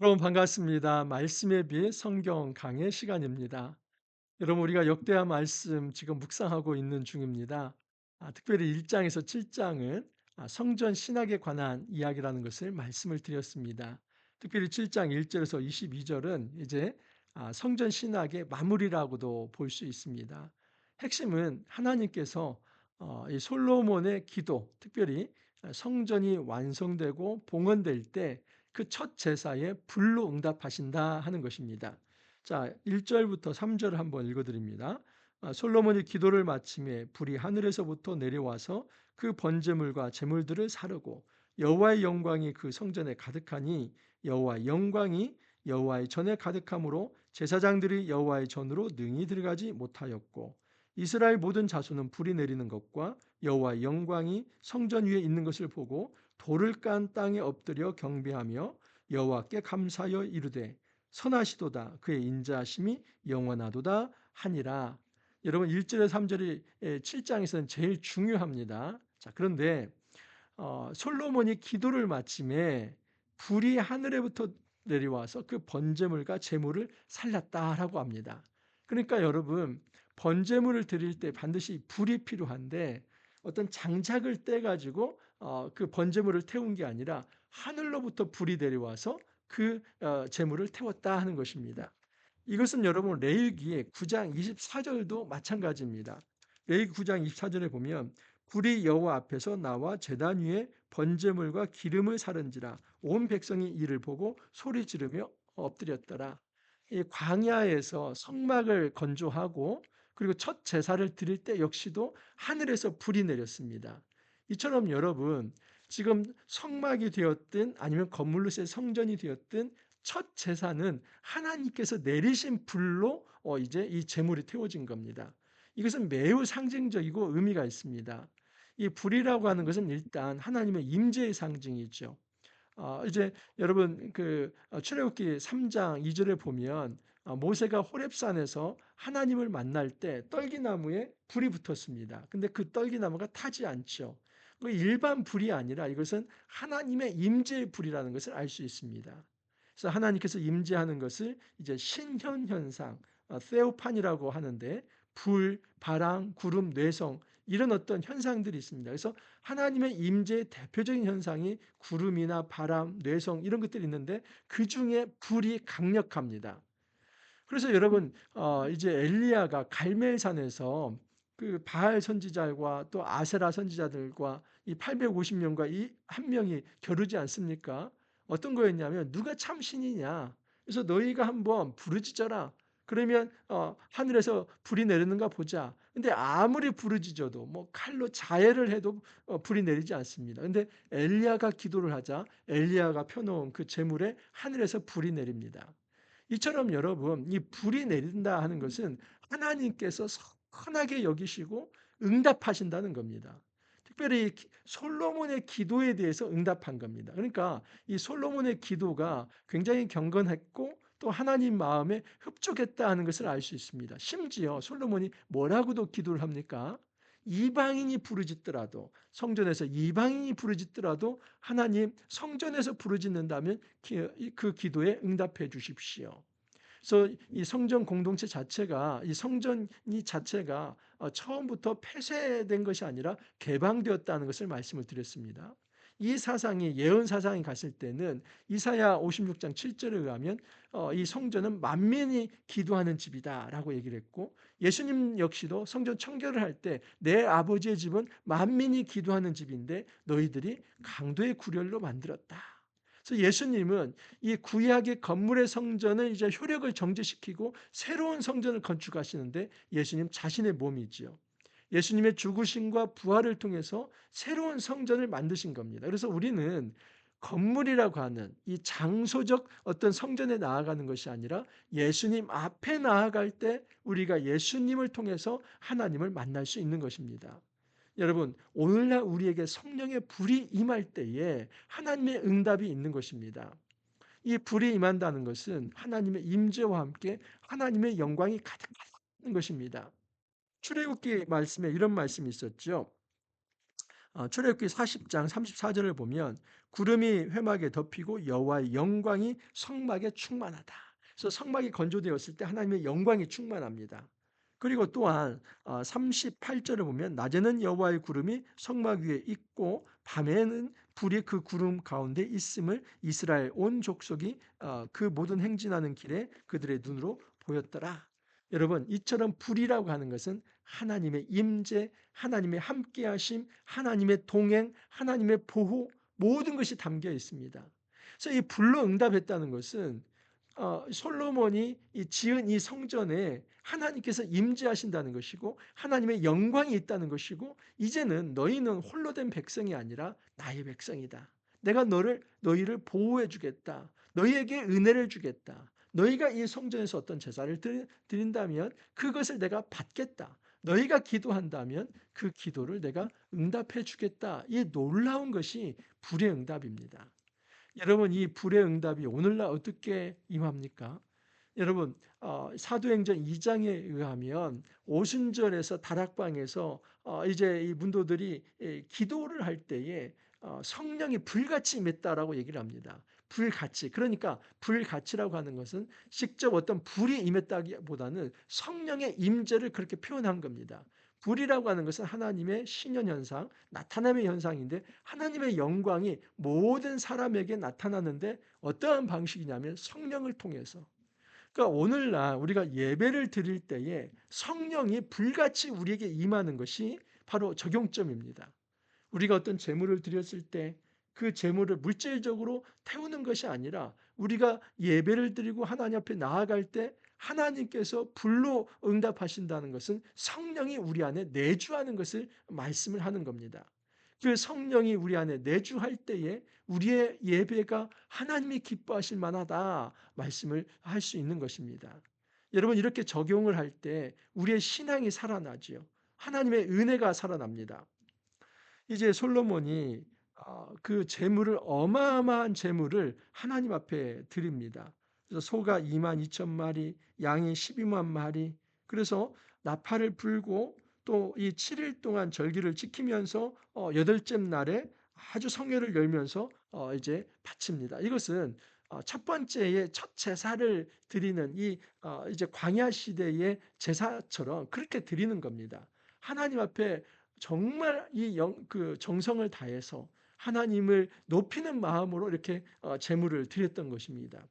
여러분 반갑습니다. 말씀에 비해 성경 강의 시간입니다. 여러분 우리가 역대하 말씀 지금 묵상하고 있는 중입니다. 특별히 1 장에서 7 장은 성전 신학에 관한 이야기라는 것을 말씀을 드렸습니다. 특별히 7장 1 절에서 22 절은 이제 성전 신학의 마무리라고도 볼 수 있습니다. 핵심은 하나님께서 이 솔로몬의 기도, 특별히 성전이 완성되고 봉헌될 때 그 첫 제사에 불로 응답하신다 하는 것입니다. 자, 1 절부터 3 절을 한번 읽어 드립니다. 솔로몬이 기도를 마침에 불이 하늘에서부터 내려와서 그 번제물과 제물들을 사르고 여호와의 영광이 그 성전에 가득하니 여호와의 영광이 여호와의 전에 가득함으로 제사장들이 여호와의 전으로 능히 들어가지 못하였고 이스라엘 모든 자손은 불이 내리는 것과 여호와의 영광이 성전 위에 있는 것을 보고 돌을 깐 땅에 엎드려 경배하며 여호와께 감사하여 이르되 선하시도다 그의 인자하심이 영원하도다 하니라. 여러분 1 절에서 3 절이 7 장에서는 제일 중요합니다. 자, 그런데 솔로몬이 기도를 마침에 불이 하늘에부터 내려와서 그 번제물과 제물을 살랐다라고 합니다. 그러니까 여러분 번제물을 드릴 때 반드시 불이 필요한데 어떤 장작을 떼 가지고 그 번제물을 태운 게 아니라 하늘로부터 불이 내려와서 그 제물을 태웠다 하는 것입니다. 이것은 여러분 레위기 9장 24 절도 마찬가지입니다. 레위기 9장 24 절에 보면 불이 여호와 앞에서 나와 제단 위에 번제물과 기름을 사른지라 온 백성이 이를 보고 소리 지르며 엎드렸더라. 이 광야에서 성막을 건조하고 그리고 첫 제사를 드릴 때 역시도 하늘에서 불이 내렸습니다. 이처럼 여러분 지금 성막이 되었든 아니면 건물로서의 성전이 되었든 첫 제사는 하나님께서 내리신 불로 이제 이 제물이 태워진 겁니다. 이것은 매우 상징적이고 의미가 있습니다. 이 불이라고 하는 것은 일단 하나님의 임재의 상징이죠. 이제 여러분 출애굽기 3장 2 절에 보면 모세가 호렙산에서 하나님을 만날 때 떨기나무에 불이 붙었습니다. 근데 그 떨기나무가 타지 않죠. 그 일반 불이 아니라 이것은 하나님의 임재의 불이라는 것을 알 수 있습니다. 그래서 하나님께서 임재하는 것을 이제 신현 현상, 세오판이라고 하는데 불, 바람, 구름, 뇌성 이런 어떤 현상들이 있습니다. 그래서 하나님의 임재의 대표적인 현상이 구름이나 바람, 뇌성 이런 것들이 있는데 그중에 불이 강력합니다. 그래서 여러분 이제 엘리야가 갈멜산에서 그 바알 선지자와 또 아세라 선지자들과 이 850 명과 이 한 명이 겨루지 않습니까? 어떤 거였냐면 "누가 참 신이냐. 그래서 너희가 한번 부르짖어라. 그러면 하늘에서 불이 내리는가 보자." 근데 아무리 부르짖어도 뭐 칼로 자해를 해도 불이 내리지 않습니다. 근데 엘리야가 기도를 하자 엘리야가 펴 놓은 그 제물에 하늘에서 불이 내립니다. 이처럼 여러분 이 불이 내린다 하는 것은 하나님께서 선하게 여기시고 응답하신다는 겁니다. 특별히 솔로몬의 기도에 대해서 응답한 겁니다. 그러니까 이 솔로몬의 기도가 굉장히 경건했고 또 하나님 마음에 흡족했다 하는 것을 알 수 있습니다. 심지어 솔로몬이 뭐라고도 기도를 합니까? 이방인이 부르짖더라도 성전에서 이방인이 부르짖더라도 하나님 성전에서 부르짖는다면 그 기도에 응답해 주십시오. 그래서 이 성전 공동체 자체가 이 성전이 자체가 처음부터 폐쇄된 것이 아니라 개방되었다는 것을 말씀을 드렸습니다. 이 사상이 예언 사상이 갔을 때는 이사야 56장 7 절에 의하면 이 성전은 만민이 기도하는 집이다라고 얘기를 했고 예수님 역시도 성전 청결을 할 때 내 아버지의 집은 만민이 기도하는 집인데 너희들이 강도의 구렬로 만들었다. 그래서 예수님은 이 구약의 건물의 성전을 이제 효력을 정지시키고 새로운 성전을 건축하시는데 예수님 자신의 몸이지요. 예수님의 죽으심과 부활을 통해서 새로운 성전을 만드신 겁니다. 그래서 우리는 건물이라고 하는 이 장소적 어떤 성전에 나아가는 것이 아니라 예수님 앞에 나아갈 때 우리가 예수님을 통해서 하나님을 만날 수 있는 것입니다. 여러분, 오늘날 우리에게 성령의 불이 임할 때에 하나님의 응답이 있는 것입니다. 이 불이 임한다는 것은 하나님의 임재와 함께 하나님의 영광이 가득한 것입니다. 출애굽기 말씀에 이런 말씀이 있었죠. 출애굽기 40장 34절을 보면 구름이 회막에 덮이고 여호와의 영광이 성막에 충만하다. 그래서 성막이 건조되었을 때 하나님의 영광이 충만합니다. 그리고 또한 38절을 보면 낮에는 여호와의 구름이 성막 위에 있고 밤에는 불이 그 구름 가운데 있음을 이스라엘 온 족속이 그 모든 행진하는 길에 그들의 눈으로 보였더라. 여러분, 이처럼 불이라고 하는 것은 하나님의 임재, 하나님의 함께하심, 하나님의 동행, 하나님의 보호, 모든 것이 담겨 있습니다. 그래서 이 불로 응답했다는 것은 솔로몬이 지은 이 성전에 하나님께서 임재하신다는 것이고 하나님의 영광이 있다는 것이고, 이제는 너희는 홀로 된 백성이 아니라 나의 백성이다. 내가 너희를 보호해 주겠다. 너희에게 은혜를 주겠다. 너희가 이 성전에서 어떤 제사를 드린다면 그것을 내가 받겠다. 너희가 기도한다면 그 기도를 내가 응답해 주겠다. 이 놀라운 것이 불의 응답입니다. 여러분, 이 불의 응답이 오늘날 어떻게 임합니까? 여러분, 사도행전 2장에 의하면 오순절에서 다락방에서 이제 이 문도들이 기도를 할 때에 성령이 불같이 임했다라고 얘기를 합니다. 불같이. 그러니까 불같이라고 하는 것은 직접 어떤 불이 임했다기보다는 성령의 임재를 그렇게 표현한 겁니다. 불이라고 하는 것은 하나님의 신현 현상, 나타남의 현상인데, 하나님의 영광이 모든 사람에게 나타나는데 어떠한 방식이냐면 성령을 통해서. 그러니까 오늘날 우리가 예배를 드릴 때에 성령이 불같이 우리에게 임하는 것이 바로 적용점입니다. 우리가 어떤 제물을 드렸을 때 그 제물을 물질적으로 태우는 것이 아니라, 우리가 예배를 드리고 하나님 앞에 나아갈 때 하나님께서 불로 응답하신다는 것은 성령이 우리 안에 내주하는 것을 말씀을 하는 겁니다. 그 성령이 우리 안에 내주할 때에 우리의 예배가 하나님이 기뻐하실 만하다 말씀을 할 수 있는 것입니다. 여러분, 이렇게 적용을 할 때 우리의 신앙이 살아나지요. 하나님의 은혜가 살아납니다. 이제 솔로몬이 그 제물을, 어마어마한 제물을 하나님 앞에 드립니다. 그래서 소가 2만 2천 마리, 양이 12만 마리. 그래서 나팔을 불고 또 이 7일 동안 절기를 지키면서 여덟째 날에 아주 성회를 열면서 이제 바칩니다. 이것은 첫 번째의 첫 제사를 드리는 이 이제 광야 시대의 제사처럼 그렇게 드리는 겁니다. 하나님 앞에 정말 그 정성을 다해서 하나님을 높이는 마음으로 이렇게 제물을 드렸던 것입니다.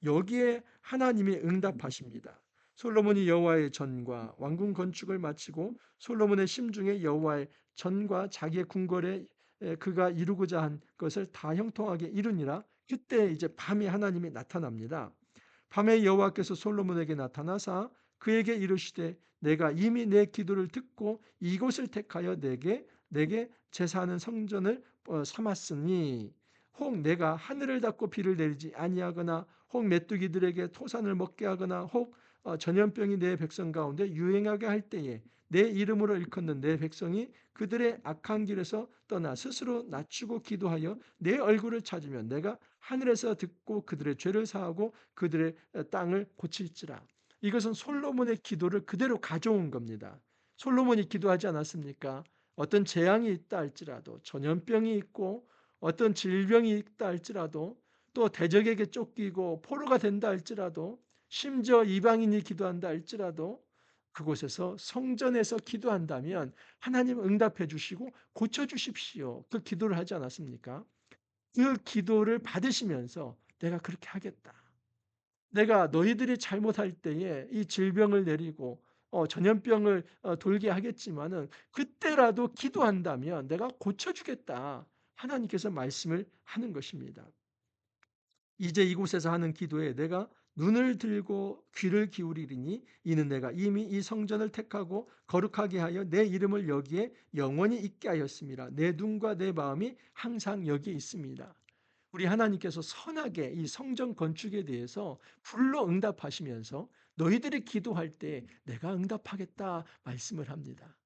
여기에 하나님이 응답하십니다. 솔로몬이 여호와의 전과 왕궁 건축을 마치고 솔로몬의 심중에 여호와의 전과 자기의 궁궐에 그가 이루고자 한 것을 다 형통하게 이루니라. 그때 이제 밤에 하나님이 나타납니다. 밤에 여호와께서 솔로몬에게 나타나사 그에게 이르시되 내가 이미 내 기도를 듣고 이곳을 택하여 내게 제사하는 성전을 삼았으니 혹 내가 하늘을 닫고 비를 내리지 아니하거나 혹 메뚜기들에게 토산을 먹게 하거나 혹 전염병이 내 백성 가운데 유행하게 할 때에 내 이름으로 일컫는 내 백성이 그들의 악한 길에서 떠나 스스로 낮추고 기도하여 내 얼굴을 찾으면 내가 하늘에서 듣고 그들의 죄를 사하고 그들의 땅을 고칠지라. 이것은 솔로몬의 기도를 그대로 가져온 겁니다. 솔로몬이 기도하지 않았습니까? 어떤 재앙이 있다 할지라도, 전염병이 있고 어떤 질병이 있다 할지라도, 또 대적에게 쫓기고 포로가 된다 할지라도, 심지어 이방인이 기도한다 할지라도 그곳에서 성전에서 기도한다면 하나님 응답해 주시고 고쳐 주십시오. 그 기도를 하지 않았습니까? 그 기도를 받으시면서 내가 그렇게 하겠다. 내가 너희들이 잘못할 때에 이 질병을 내리고 전염병을 돌게 하겠지만은 그때라도 기도한다면 내가 고쳐주겠다. 하나님께서 말씀을 하는 것입니다. 이제 이곳에서 하는 기도에 내가 눈을 들고 귀를 기울이리니 이는 내가 이미 이 성전을 택하고 거룩하게 하여 내 이름을 여기에 영원히 있게 하였습니다. 내 눈과 내 마음이 항상 여기에 있습니다. 우리 하나님께서 선하게 이 성전 건축에 대해서 불로 응답하시면서 너희들이 기도할 때 내가 응답하겠다 말씀을 합니다.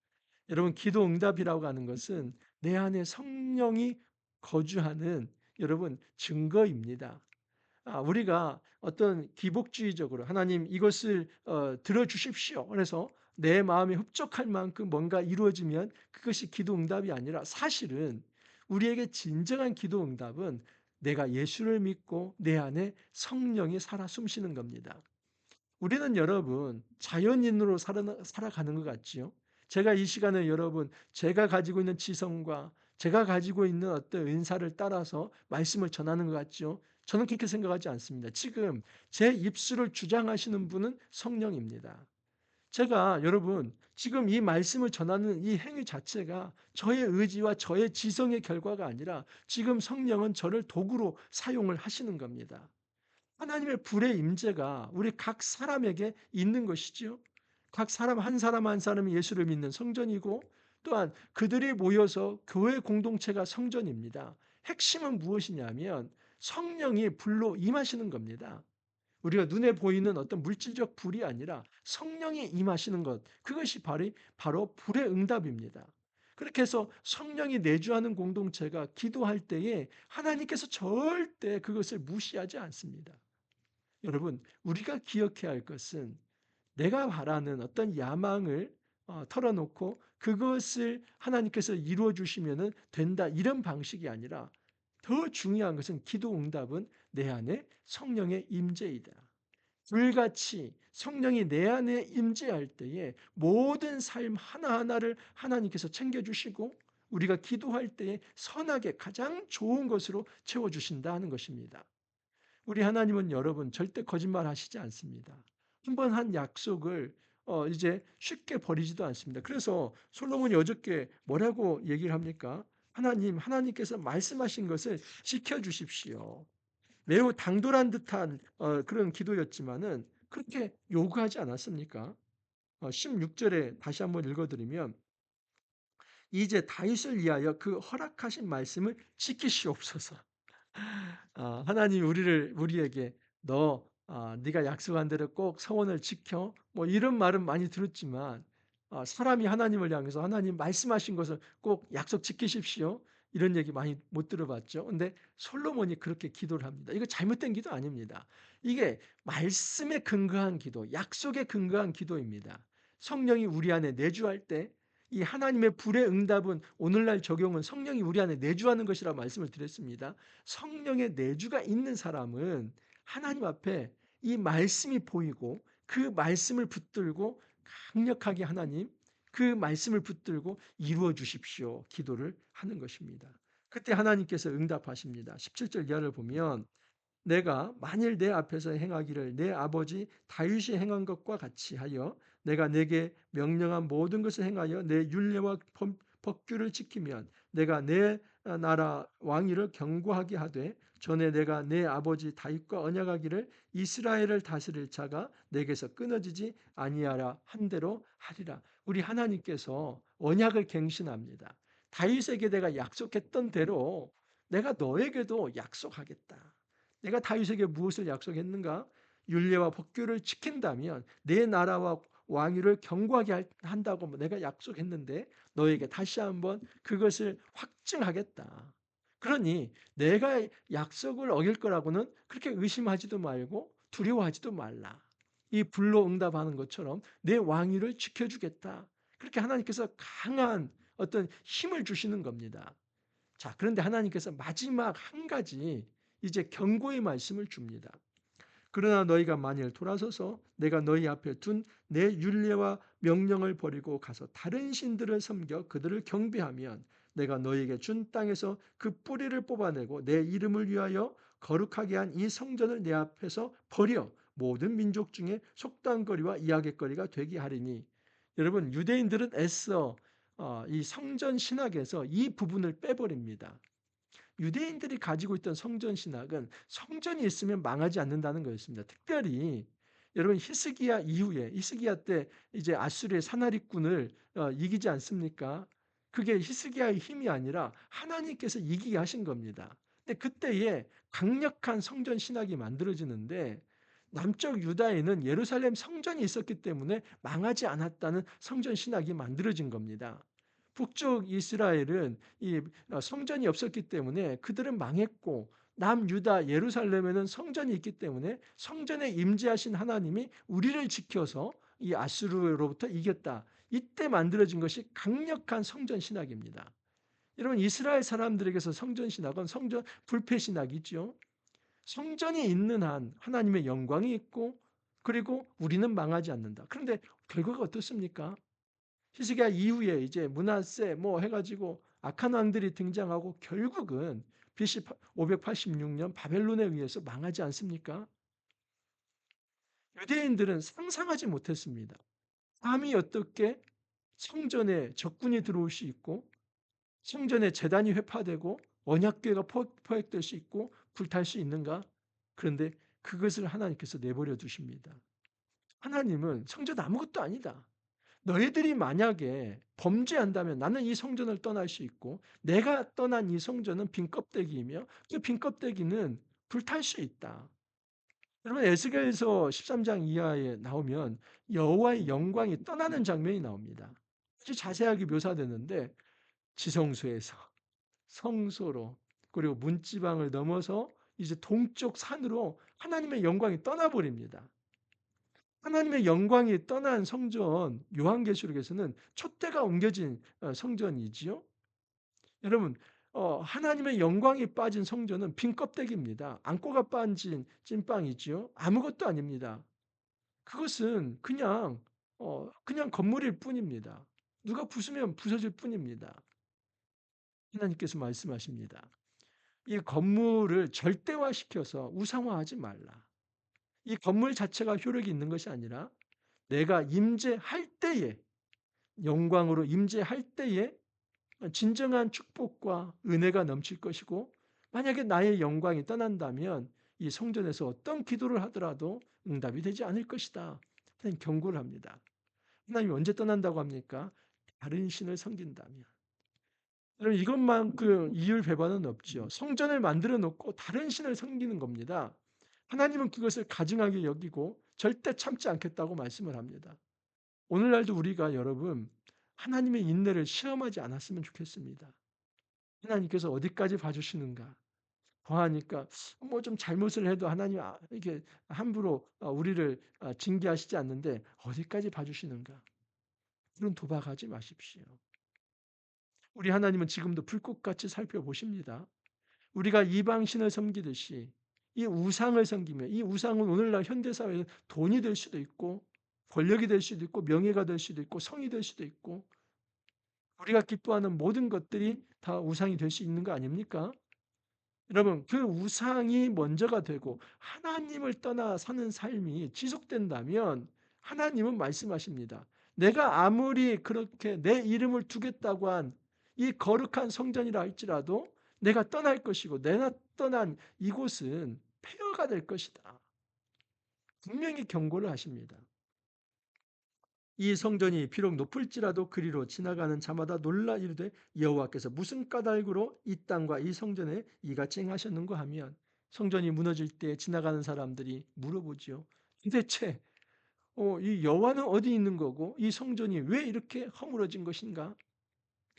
여러분, 기도 응답이라고 하는 것은 내 안에 성령이 거주하는, 여러분, 증거입니다. 우리가 어떤 기복주의적으로 하나님 이것을 들어주십시오. 그래서 내 마음에 흡족할 만큼 뭔가 이루어지면 그것이 기도 응답이 아니라, 사실은 우리에게 진정한 기도 응답은 내가 예수를 믿고 내 안에 성령이 살아 숨쉬는 겁니다. 우리는 여러분 자연인으로 살아가는 것 같지요. 제가 이 시간에 여러분 제가 가지고 있는 지성과 제가 가지고 있는 어떤 은사를 따라서 말씀을 전하는 것 같죠. 저는 그렇게 생각하지 않습니다. 지금 제 입술을 주장하시는 분은 성령입니다. 제가 여러분 지금 이 말씀을 전하는 이 행위 자체가 저의 의지와 저의 지성의 결과가 아니라 지금 성령은 저를 도구로 사용을 하시는 겁니다. 하나님의 불의 임재가 우리 각 사람에게 있는 것이지요. 각 사람 한 사람 한 사람이 예수를 믿는 성전이고 또한 그들이 모여서 교회 공동체가 성전입니다. 핵심은 무엇이냐면 성령이 불로 임하시는 겁니다. 우리가 눈에 보이는 어떤 물질적 불이 아니라 성령이 임하시는 것, 그것이 바로 불의 응답입니다. 그렇게 해서 성령이 내주하는 공동체가 기도할 때에 하나님께서 절대 그것을 무시하지 않습니다. 여러분, 우리가 기억해야 할 것은 내가 바라는 어떤 야망을 털어놓고 그것을 하나님께서 이루어 주시면 된다 이런 방식이 아니라 더 중요한 것은 기도 응답은 내 안에 성령의 임재이다. 불같이 성령이 내 안에 임재할 때에 모든 삶 하나하나를 하나님께서 챙겨주시고 우리가 기도할 때에 선하게 가장 좋은 것으로 채워주신다 하는 것입니다. 우리 하나님은 여러분 절대 거짓말하시지 않습니다. 한 번 한 약속을 이제 쉽게 버리지도 않습니다. 그래서 솔로몬이 어저께 뭐라고 얘기를 합니까? 하나님께서 말씀하신 것을 지켜 주십시오. 매우 당돌한 듯한 그런 기도였지만은 그렇게 요구하지 않았습니까? 16절에 다시 한번 읽어 드리면 이제 다윗을 위하여 그 허락하신 말씀을 지키시옵소서. 하나님이 우리에게 네가 약속한 대로 꼭 서원을 지켜 뭐 이런 말은 많이 들었지만 사람이 하나님을 향해서 하나님 말씀하신 것을 꼭 약속 지키십시오. 이런 얘기 많이 못 들어봤죠. 근데 솔로몬이 그렇게 기도를 합니다. 이거 잘못된 기도 아닙니다. 이게 말씀에 근거한 기도, 약속에 근거한 기도입니다. 성령이 우리 안에 내주할 때 이 하나님의 불의 응답은 오늘날 적용은 성령이 우리 안에 내주하는 것이라 말씀을 드렸습니다. 성령의 내주가 있는 사람은 하나님 앞에 이 말씀이 보이고 그 말씀을 붙들고 강력하게 하나님 그 말씀을 붙들고 이루어 주십시오. 기도를 하는 것입니다. 그때 하나님께서 응답하십니다. 17절 이하를 보면 내가 만일 내 앞에서 행하기를 내 아버지 다윗이 행한 것과 같이 하여 내가 내게 명령한 모든 것을 행하여 내 율례와 법규를 지키면 내가 내 나라 왕위를 견고하게 하되 전에 내가 내 아버지 다윗과 언약하기를 이스라엘을 다스릴 자가 내게서 끊어지지 아니하라 한 대로 하리라. 우리 하나님께서 언약을 갱신합니다. 다윗에게 내가 약속했던 대로 내가 너에게도 약속하겠다. 내가 다윗에게 무엇을 약속했는가? 율례와 법규를 지킨다면 내 나라와 왕위를 견고하게 한다고 내가 약속했는데 너에게 다시 한번 그것을 확증하겠다. 그러니 내가 약속을 어길 거라고는 그렇게 의심하지도 말고 두려워하지도 말라. 이 불로 응답하는 것처럼 내 왕위를 지켜주겠다. 그렇게 하나님께서 강한 어떤 힘을 주시는 겁니다. 자, 그런데 하나님께서 마지막 한 가지 이제 경고의 말씀을 줍니다. 그러나 너희가 만일 돌아서서 내가 너희 앞에 둔 내 율례와 명령을 버리고 가서 다른 신들을 섬겨 그들을 경배하면 내가 너희에게 준 땅에서 그 뿌리를 뽑아내고 내 이름을 위하여 거룩하게 한 이 성전을 내 앞에서 버려 모든 민족 중에 속단거리와 이야깃거리가 되게 하리니. 여러분 유대인들은 애써 이 성전 신학에서 이 부분을 빼버립니다. 유대인들이 가지고 있던 성전 신학은 성전이 있으면 망하지 않는다는 거였습니다. 특별히 여러분 히스기야 때 이제 아수르의 사나리꾼을 이기지 않습니까? 그게 히스기야의 힘이 아니라 하나님께서 이기게 하신 겁니다. 근데 그때에 강력한 성전 신학이 만들어지는데 남쪽 유다에는 예루살렘 성전이 있었기 때문에 망하지 않았다는 성전 신학이 만들어진 겁니다. 북쪽 이스라엘은 이 성전이 없었기 때문에 그들은 망했고 남유다 예루살렘에는 성전이 있기 때문에 성전에 임재하신 하나님이 우리를 지켜서 이 아수르로부터 이겼다. 이때 만들어진 것이 강력한 성전 신학입니다. 여러분 이스라엘 사람들에게서 성전 신학은 성전 불패 신학이죠. 성전이 있는 한 하나님의 영광이 있고 그리고 우리는 망하지 않는다. 그런데 결과가 어떻습니까? 히스기야 이후에 이제 므낫세 뭐 해가지고 악한 왕들이 등장하고 결국은 BC 586년 바벨론에 의해서 망하지 않습니까? 유대인들은 상상하지 못했습니다. 감히 어떻게 성전에 적군이 들어올 수 있고 성전에 제단이 회파되고 언약궤가 포획될 수 있고 불탈 수 있는가? 그런데 그것을 하나님께서 내버려 두십니다. 하나님은 성전 아무것도 아니다. 너희들이 만약에 범죄한다면 나는 이 성전을 떠날 수 있고 내가 떠난 이 성전은 빈 껍데기이며 그 빈 껍데기는 불탈 수 있다. 여러분 에스겔서 13장 이하에 나오면 여호와의 영광이 떠나는 장면이 나옵니다. 아주 자세하게 묘사되는데 지성소에서 성소로 그리고 문지방을 넘어서 이제 동쪽 산으로 하나님의 영광이 떠나버립니다. 하나님의 영광이 떠난 성전 요한계시록에서는 촛대가 옮겨진 성전이지요. 여러분 하나님의 영광이 빠진 성전은 빈 껍데기입니다. 안고가 빠진 찐빵이지요. 아무것도 아닙니다. 그것은 그냥 건물일 뿐입니다. 누가 부수면 부서질 뿐입니다. 하나님께서 말씀하십니다. 이 건물을 절대화시켜서 우상화하지 말라. 이 건물 자체가 효력이 있는 것이 아니라 내가 임재할 때에 영광으로 임재할 때에 진정한 축복과 은혜가 넘칠 것이고 만약에 나의 영광이 떠난다면 이 성전에서 어떤 기도를 하더라도 응답이 되지 않을 것이다. 하나님 경고를 합니다. 하나님이 언제 떠난다고 합니까? 다른 신을 섬긴다면. 여러분 이것만큼 이율 배반은 없죠. 성전을 만들어 놓고 다른 신을 섬기는 겁니다. 하나님은 그것을 가증하게 여기고 절대 참지 않겠다고 말씀을 합니다. 오늘날도 우리가 여러분 하나님의 인내를 시험하지 않았으면 좋겠습니다. 하나님께서 어디까지 봐주시는가? 보아하니까 뭐 좀 잘못을 해도 하나님 이렇게 함부로 우리를 징계하시지 않는데 어디까지 봐주시는가? 그런 도박하지 마십시오. 우리 하나님은 지금도 불꽃같이 살펴보십니다. 우리가 이방신을 섬기듯이 이 우상을 섬기며 이 우상은 오늘날 현대사회에 돈이 될 수도 있고 권력이 될 수도 있고 명예가 될 수도 있고 성이 될 수도 있고 우리가 기뻐하는 모든 것들이 다 우상이 될 수 있는 거 아닙니까? 여러분 그 우상이 먼저가 되고 하나님을 떠나 사는 삶이 지속된다면 하나님은 말씀하십니다. 내가 아무리 그렇게 내 이름을 두겠다고 한 이 거룩한 성전이라 할지라도 내가 떠날 것이고 내가 떠난 이곳은 폐허가 될 것이다. 분명히 경고를 하십니다. 이 성전이 비록 높을지라도 그리로 지나가는 자마다 놀라 이르되 여호와께서 무슨 까닭으로 이 땅과 이 성전에 이같이 행하셨는가 하면 성전이 무너질 때 지나가는 사람들이 물어보지요. 도대체 이 여호와는 어디 있는 거고 이 성전이 왜 이렇게 허물어진 것인가?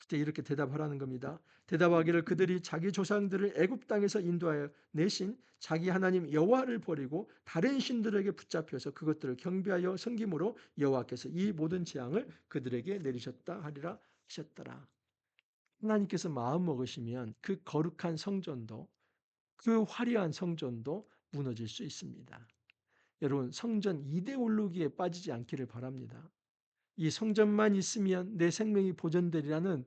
그때 이렇게 대답하라는 겁니다. 대답하기를 그들이 자기 조상들을 애굽 땅에서 인도하여 내신 자기 하나님 여호와를 버리고 다른 신들에게 붙잡혀서 그것들을 경배하여 섬김으로 여호와께서 이 모든 재앙을 그들에게 내리셨다 하리라 하셨더라. 하나님께서 마음 먹으시면 그 거룩한 성전도 그 화려한 성전도 무너질 수 있습니다. 여러분 성전 이데올로기에 빠지지 않기를 바랍니다. 이 성전만 있으면 내 생명이 보존되리라는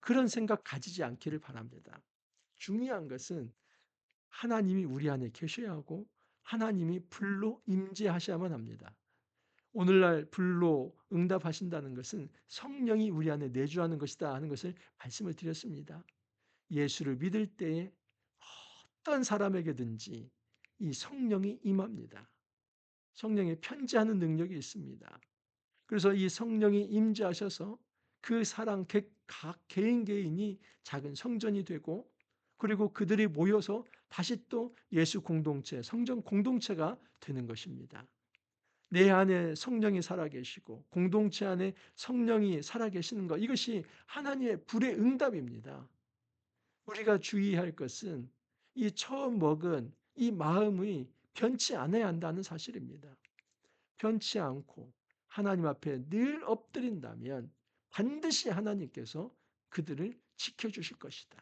그런 생각 가지지 않기를 바랍니다. 중요한 것은 하나님이 우리 안에 계셔야 하고 하나님이 불로 임재하셔야만 합니다. 오늘날 불로 응답하신다는 것은 성령이 우리 안에 내주하는 것이다 하는 것을 말씀을 드렸습니다. 예수를 믿을 때에 어떤 사람에게든지 이 성령이 임합니다. 성령의 편지하는 능력이 있습니다. 그래서 이 성령이 임재하셔서 그 사람 각 개인 개인이 작은 성전이 되고 그리고 그들이 모여서 다시 또 예수 공동체, 성전 공동체가 되는 것입니다. 내 안에 성령이 살아계시고 공동체 안에 성령이 살아계시는 것 이것이 하나님의 불의 응답입니다. 우리가 주의할 것은 이 처음 먹은 이 마음이 변치 않아야 한다는 사실입니다. 변치 않고 하나님 앞에 늘 엎드린다면 반드시 하나님께서 그들을 지켜주실 것이다.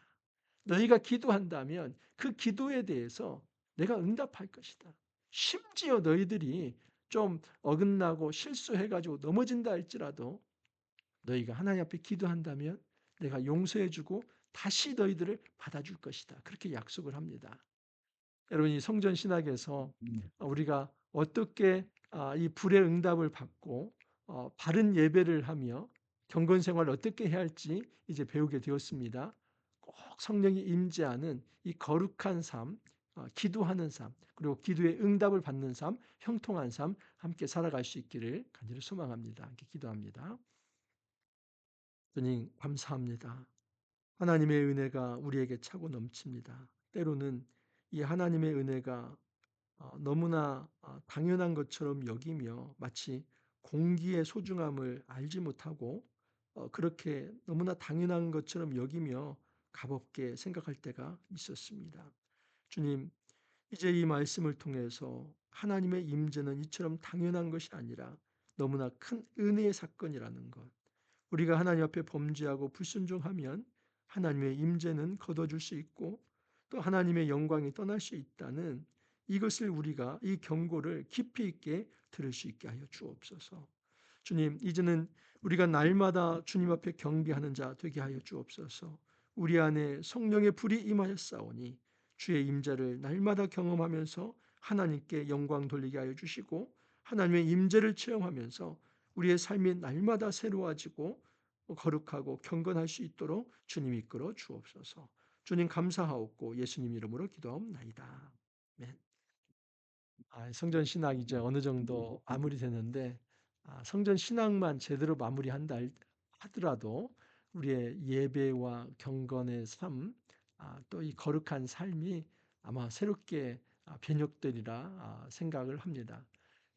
너희가 기도한다면 그 기도에 대해서 내가 응답할 것이다. 심지어 너희들이 좀 어긋나고 실수해 가지고 넘어진다 할지라도 너희가 하나님 앞에 기도한다면 내가 용서해 주고 다시 너희들을 받아줄 것이다. 그렇게 약속을 합니다. 여러분, 이 성전 신학에서 우리가 어떻게 이 불의 응답을 받고 바른 예배를 하며 경건 생활을 어떻게 해야 할지 이제 배우게 되었습니다. 꼭 성령이 임재하는 이 거룩한 삶, 기도하는 삶, 그리고 기도의 응답을 받는 삶, 형통한 삶 함께 살아갈 수 있기를 간절히 소망합니다. 함께 기도합니다. 주님 감사합니다. 하나님의 은혜가 우리에게 차고 넘칩니다. 때로는 이 하나님의 은혜가 너무나 당연한 것처럼 여기며 마치 공기의 소중함을 알지 못하고 그렇게 너무나 당연한 것처럼 여기며 값없게 생각할 때가 있었습니다. 주님, 이제 이 말씀을 통해서 하나님의 임재는 이처럼 당연한 것이 아니라 너무나 큰 은혜의 사건이라는 것, 우리가 하나님 앞에 범죄하고 불순종하면 하나님의 임재는 거둬줄 수 있고 또 하나님의 영광이 떠날 수 있다는 이것을 우리가 이 경고를 깊이 있게 들을 수 있게 하여 주옵소서. 주님, 이제는 우리가 날마다 주님 앞에 경배하는 자 되게 하여 주옵소서. 우리 안에 성령의 불이 임하였사오니 주의 임재를 날마다 경험하면서 하나님께 영광 돌리게 하여 주시고 하나님의 임재를 체험하면서 우리의 삶이 날마다 새로워지고 거룩하고 경건할 수 있도록 주님 이끌어 주옵소서. 주님 감사하옵고 예수님 이름으로 기도하옵나이다. 아멘. 성전 신학 이제 어느 정도 마무리되는데 성전 신학만 제대로 마무리한다 하더라도 우리의 예배와 경건의 삶, 또 이 거룩한 삶이 아마 새롭게 변혁되리라 생각을 합니다.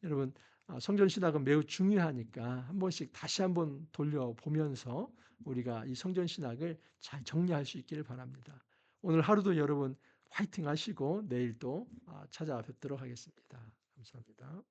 여러분, 성전 신학은 매우 중요하니까 한 번씩 다시 한번 돌려보면서 우리가 이 성전 신학을 잘 정리할 수 있기를 바랍니다. 오늘 하루도 여러분 화이팅 하시고 내일 또 찾아뵙도록 하겠습니다. 감사합니다.